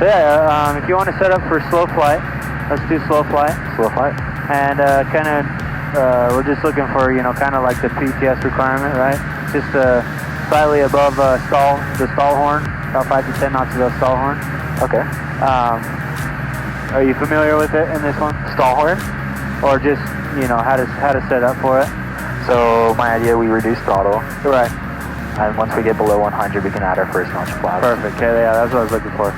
yeah, if you want to set up for slow flight, let's do slow flight. Slow flight. And kind of, we're just looking for, you know, kind of like the PTS requirement, right? Just slightly above the stall horn, about 5 to 10 knots above stall horn. Okay. Are you familiar with it in this one? Stall horn? Or just, you know, how to set up for it? So my idea, we reduce throttle. Right. And once we get below 100, we can add our first notch flap. Perfect. Okay, yeah, that's what I was looking for.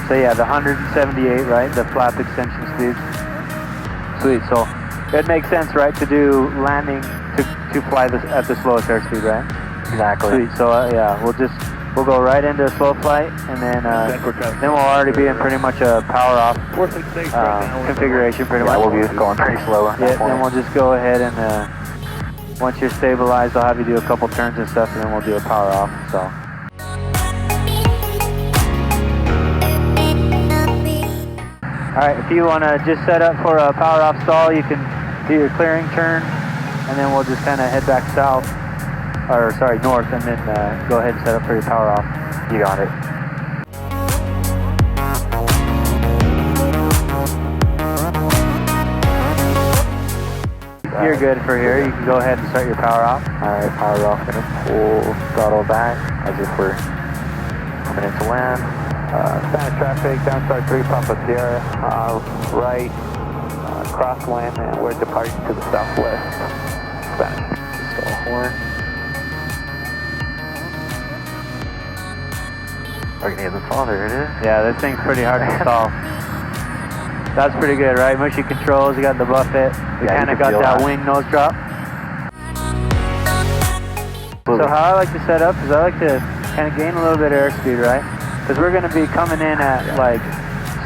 So yeah, the 178, right? The flap extension speed. Sweet. So it makes sense, right, to do landing to fly this at the slowest airspeed, right? Exactly. Sweet. So yeah, we'll go right into a slow flight, and then we'll already be in pretty much a power off configuration, pretty much. Yeah, we'll be going pretty slow. Yeah. Then we'll just go ahead and once you're stabilized, I'll have you do a couple turns and stuff, and then we'll do a power off. So. Alright, if you want to just set up for a power off stall, you can do your clearing turn, and then we'll just kind of head back south, or sorry, north, and then go ahead and set up for your power off. You got it. You're good for here. You can go ahead and start your power off. Alright, power off. Gonna pull throttle back as if we're coming into land. Spanish traffic, downstar 3, Papa Sierra, right, cross land, and we're departing to the southwest. Spanish. Stall horn. We're gonna get the stall, there it is. Yeah, this thing's pretty hard to stall. That's pretty good, right? Mushy controls, you got the buffet. We kind of got that wing nose drop. So how I like to set up is I like to kind of gain a little bit of airspeed, right? Because we're going to be coming in at like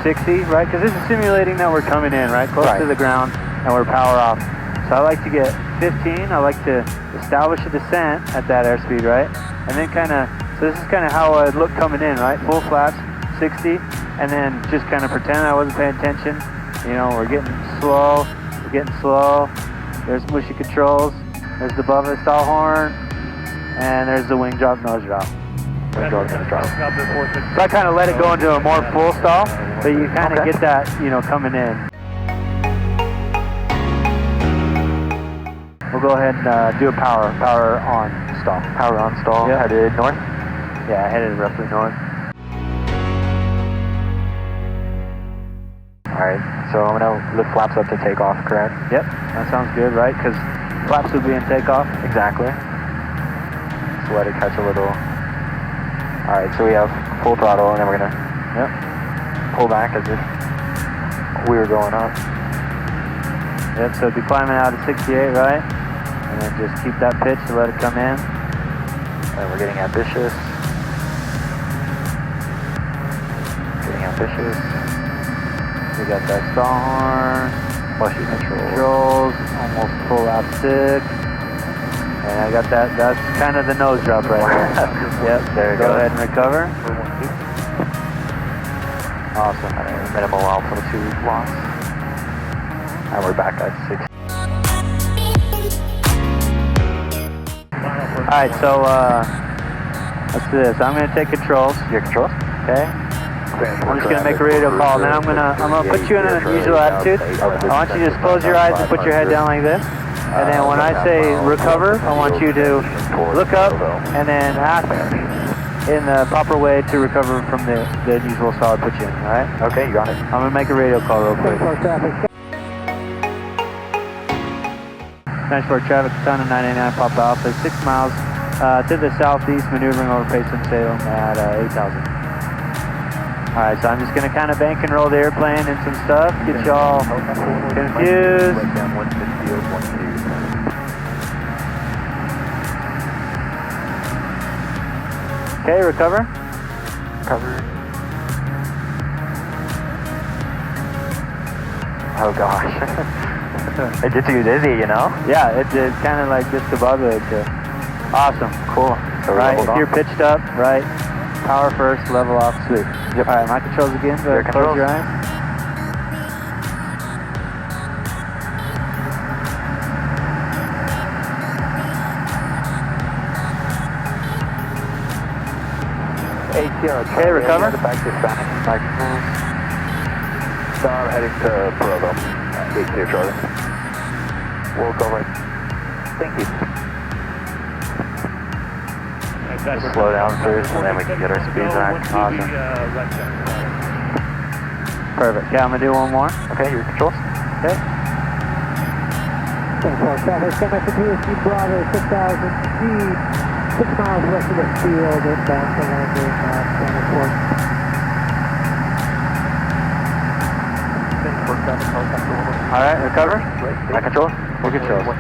60, right? Because this is simulating that we're coming in, right? Close to the ground, and we're power off. So I like to get 15. I like to establish a descent at that airspeed, right? And then kind of, so this is kind of how I'd look coming in, right? Full flaps, 60, and then just kind of pretend I wasn't paying attention. You know, we're getting slow. There's mushy controls. There's the buffet stall horn, and there's the wing drop, nose drop. So I kind of let it go into a more full stall, but you kind of get that, you know, coming in. We'll go ahead and do a power on stall. Power on stall, yep. Headed north? Yeah, headed roughly north. Alright, so I'm going to lift flaps up to take off, correct? Yep, that sounds good, right? Because flaps would be in takeoff. Exactly. So let it catch a little. Alright, so we have full throttle, and then we're going to pull back as if we were going up. Yep, so be climbing out at 68, right? And then just keep that pitch to let it come in. And we're getting ambitious. We got that stall horn. Mushy Controls. Almost full out 6. And I got that, that's kind of the nose drop right there. Yep, there you go ahead and recover. Awesome. Minimal altitude loss. And we're back at 6. Alright, so let's do this. I'm going to take controls. Your controls? Okay. I'm just going to make a radio call. Then I'm going to put you in an unusual attitude. I want you to just close your eyes and put your head down like this. And then when I say recover, I want you to look up and then ask in the proper way to recover from the unusual stall I put you in, alright? Okay, you got it. I'm going to make a radio call real quick. Transport traffic, Katana 989 Papa Alpha, 6 miles to the southeast, maneuvering over Payson Salem at 8,000. Alright, so I'm just going to kind of bank and roll the airplane and some stuff, get y'all confused. Okay, recover. Oh gosh. It gets you dizzy, you know? Yeah, it's kind of like just above it. Awesome, cool. So right, if you're pitched up, right, power first, level off, sweep. Yep. Alright, my controls again, so close your eyes. Okay, recover. Back to Spanish. So I'm heading to Provo. 8 Charlie. We'll go right. Thank you. Just slow down first and then we can get our speed back. Awesome. Perfect. Yeah, I'm gonna do one more. Okay, your controls. Okay. Traffic, semi for PSC Bravo, 6,000 speed, 6 miles west of the field, inbound to landing, Standard Port. Alright, recover. My control? We're good controls.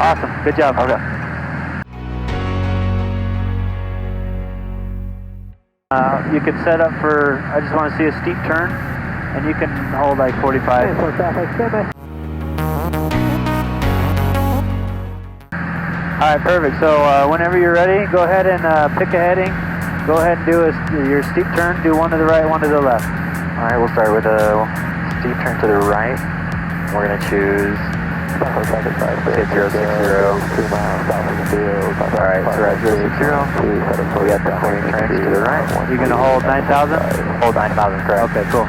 Awesome. Good job. Okay. You can set up for, I just want to see a steep turn, and you can hold like 45. Traffic, semi. Alright, perfect. So whenever you're ready, go ahead and pick a heading. Go ahead and do your steep turn. Do one to the right, one to the left. Alright, we'll start with a steep turn to the right. We're going to choose 060. 2 miles south of the field. Alright, so we're at 060. We got the clearing turns to the right. You're going to hold 9,000? Hold 9,000, correct. Okay, cool.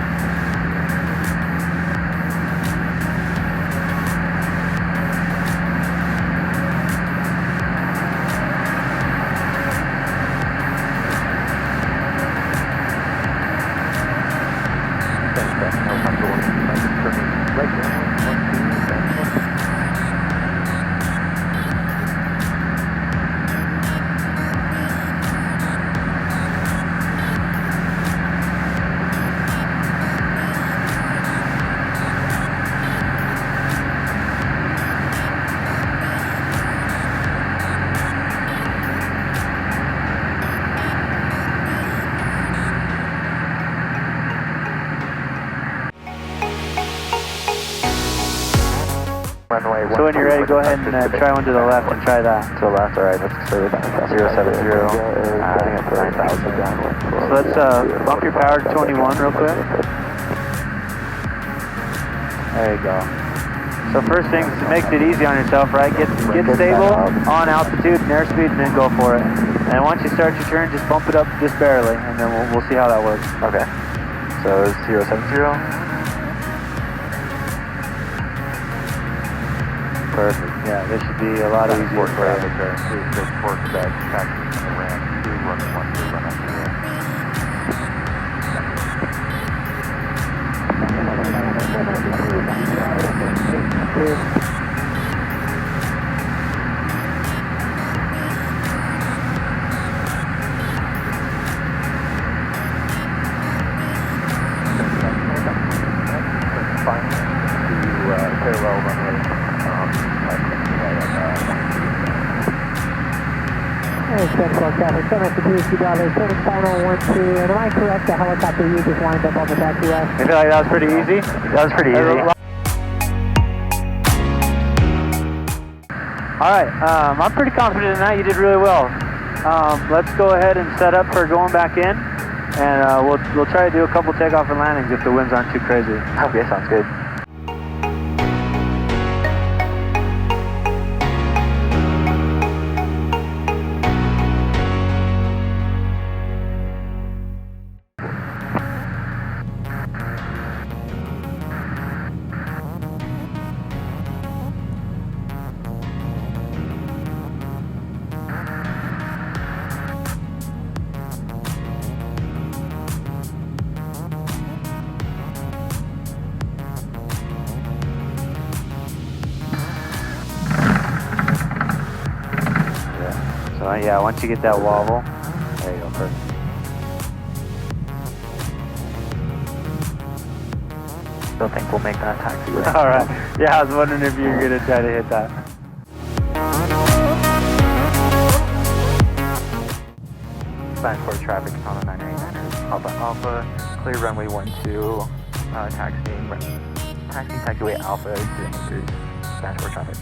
So when you're ready, go ahead and try one to the left and try that. To the left, alright, let's start with 070. Adding up to 9,000. So let's bump your power to 21 real quick. There you go. So first things, makes it easy on yourself, right? Get stable on altitude and airspeed and then go for it. And once you start your turn, just bump it up just barely and then we'll see how that works. Okay. So 070. Perfect. Yeah, this should be a lot easier for you. Please fork back, taxi from the ramp, 211 run up to there. Fine. To parallel runway. Central traffic, semi for PSC Bravo, turning final 12, and am I correct, the helicopter you just lined up on the taxiway? I feel like that was pretty easy. That was pretty easy. Alright, I'm pretty confident in that. You did really well. Let's go ahead and set up for going back in, and we'll try to do a couple takeoff and landings if the winds aren't too crazy. Okay, sounds good. So yeah, once you get that wobble, there you go, perfect. Don't think we'll make that taxi. Alright, yeah, I was wondering if you were going to try to hit that. Transport traffic is on a 989er. Alpha Alpha, clear runway 12, taxiing taxiway Alpha to Anchors. Transport traffic.